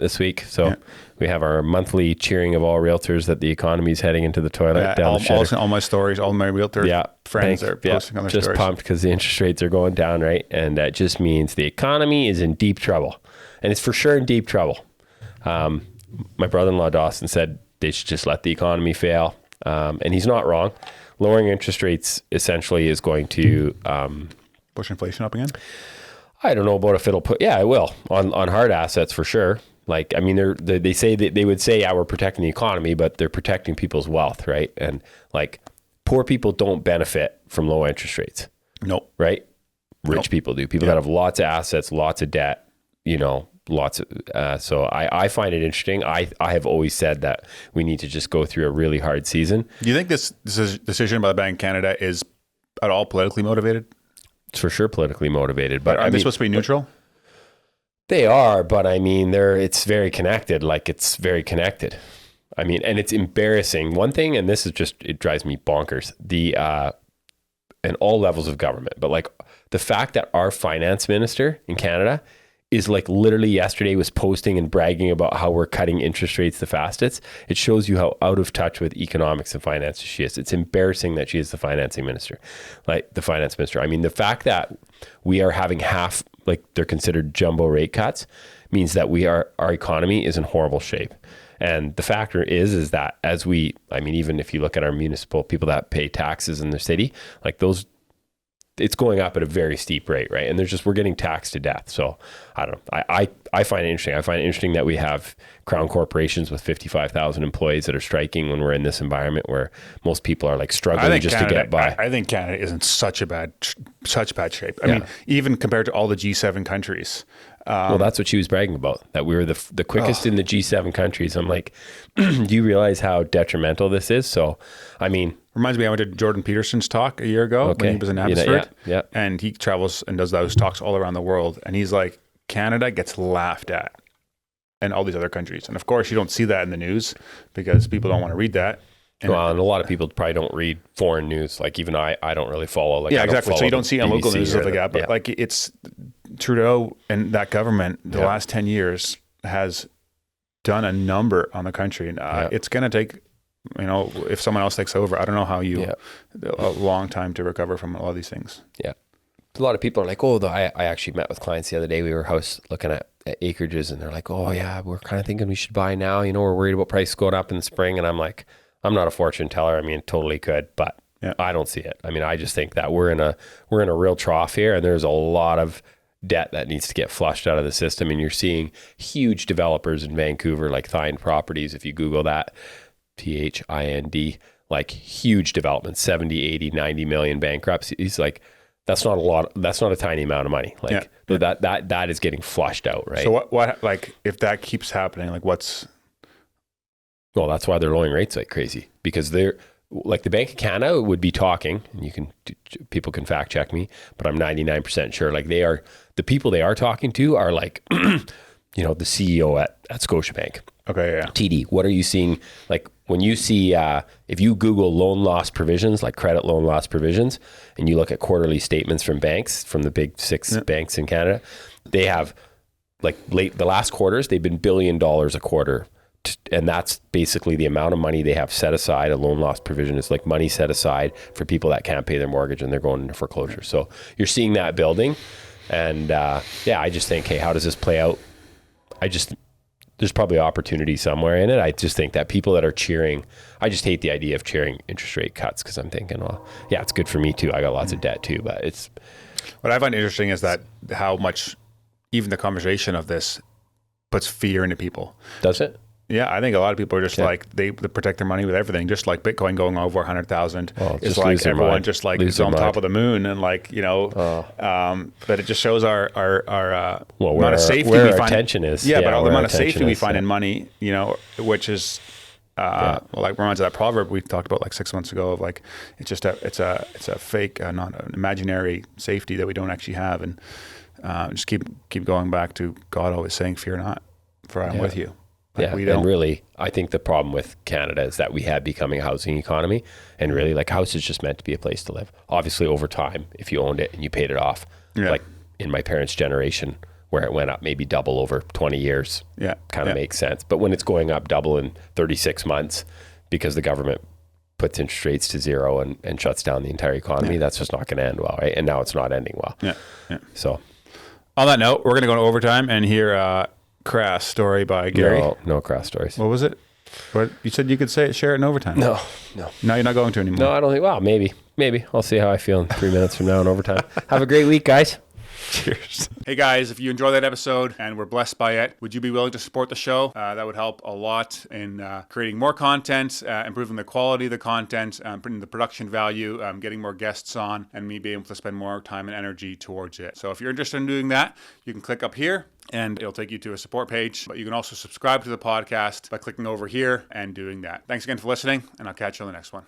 this week. So we have our monthly cheering of all realtors that the economy is heading into the toilet. All my stories, all my realtor friends are posting on their just stories. Pumped because the interest rates are going down, right? And that just means the economy is in deep trouble. And it's for sure in deep trouble. My brother-in-law, Dawson, said they should just let the economy fail. And he's not wrong. Lowering interest rates essentially is going to... push inflation up again? I don't know about if it'll it will on hard assets for sure. Like, I mean, they say that they would say, we're protecting the economy, but they're protecting people's wealth, right? And like, poor people don't benefit from low interest rates. Nope. Right? Rich people do. People that have lots of assets, lots of debt, lots of, so I find it interesting. I have always said that we need to just go through a really hard season. Do you think this decision by the Bank of Canada is at all politically motivated? It's for sure politically motivated, but are they supposed to be neutral? They are, but I mean, it's very connected. Like, it's very connected. I mean, and it's embarrassing. One thing, and this is just, it drives me bonkers, in all levels of government, but like the fact that our finance minister in Canada is like literally yesterday was posting and bragging about how we're cutting interest rates the fastest. It shows you how out of touch with economics and finance she is. It's embarrassing that she is the finance minister. I mean, the fact that we are having half, like they're considered jumbo rate cuts, means that our economy is in horrible shape. And the factor is that even if you look at our municipal people that pay taxes in the city, like those, it's going up at a very steep rate, right? And we're getting taxed to death. So I don't know. I find it interesting. I find it interesting that we have crown corporations with 55,000 employees that are striking when we're in this environment where most people are like struggling to get by. I think Canada is in such bad shape. I mean, even compared to all the G7 countries. Well, that's what she was bragging about, that we were the quickest in the G7 countries. I'm like, do you realize how detrimental this is? So, I mean... Reminds me, I went to Jordan Peterson's talk a year ago when he was in Abbotsford. And he travels and does those talks all around the world. And he's like, Canada gets laughed at in all these other countries. And of course, you don't see that in the news because people don't want to read that. And a lot of people probably don't read foreign news. Like even I don't really follow. Like, exactly. So you don't see it on local news stuff like that. But like it's Trudeau and that government the last 10 years has done a number on the country. And it's going to take... if someone else takes over, I don't know how a long time to recover from a lot of these things. Yeah. A lot of people are like, I actually met with clients the other day. We were looking at acreages and they're like, we're kind of thinking we should buy now. We're worried about prices going up in the spring. And I'm like, I'm not a fortune teller. I mean, totally could, but I don't see it. I mean, I just think that we're in a real trough here and there's a lot of debt that needs to get flushed out of the system. And you're seeing huge developers in Vancouver, like Thind Properties. If you Google that, THIND, like huge development, 70, 80, 90 million bankruptcies. Like that's not a lot. That's not a tiny amount of money. Like that is getting flushed out. Right. So what, like if that keeps happening, like well, that's why they're lowering rates like crazy, because they're like the Bank of Canada would be talking, and people can fact check me, but I'm 99% sure. Like the people they are talking to are like, the CEO at Scotiabank. Okay, yeah. TD, what are you seeing? Like when you see, if you Google loan loss provisions, like credit loan loss provisions, and you look at quarterly statements from banks, from the big 6 banks in Canada, they have like the last quarters, they've been $1 billion a quarter. And that's basically the amount of money they have set aside. A loan loss provision is like money set aside for people that can't pay their mortgage and they're going into foreclosure. So you're seeing that building. And I just think, hey, how does this play out? There's probably opportunity somewhere in it. I just think that people that are cheering, I just hate the idea of cheering interest rate cuts because I'm thinking, it's good for me too. I got lots of debt too, but it's... What I find interesting is that how much even the conversation of this puts fear into people. Does it? Yeah, I think a lot of people are just like, they protect their money with everything, just like Bitcoin going over 100,000 is like everyone just like is on top of the moon and like, but it just shows our amount of safety where we our find. attention is. Yeah, but all the amount of safety we find in money, which is, like reminds of that proverb we talked about like 6 months ago of like, it's just it's a fake, not an imaginary safety that we don't actually have. And just keep going back to God always saying, fear not, for I am with you. Like and really, I think the problem with Canada is that we had becoming a housing economy, and really, like, house is just meant to be a place to live. Obviously, over time, if you owned it and you paid it off, like in my parents' generation, where it went up maybe double over 20 years. Yeah. Kind of makes sense. But when it's going up double in 36 months because the government puts interest rates to zero and shuts down the entire economy, that's just not going to end well, right? And now it's not ending well. Yeah. So on that note, we're going to go to overtime and hear a crass story by Gary. No crass stories. What was it? What you said you could share it in overtime? No. No, you're not going to anymore. No, I don't think. Well, maybe. I'll see how I feel in 3 minutes from now in overtime. Have a great week, guys. Cheers. Hey guys, if you enjoyed that episode and were blessed by it, would you be willing to support the show? That would help a lot in creating more content, improving the quality of the content, putting the production value, getting more guests on, and me being able to spend more time and energy towards it. So if you're interested in doing that, you can click up here and it'll take you to a support page. But you can also subscribe to the podcast by clicking over here and doing that. Thanks again for listening, and I'll catch you on the next one.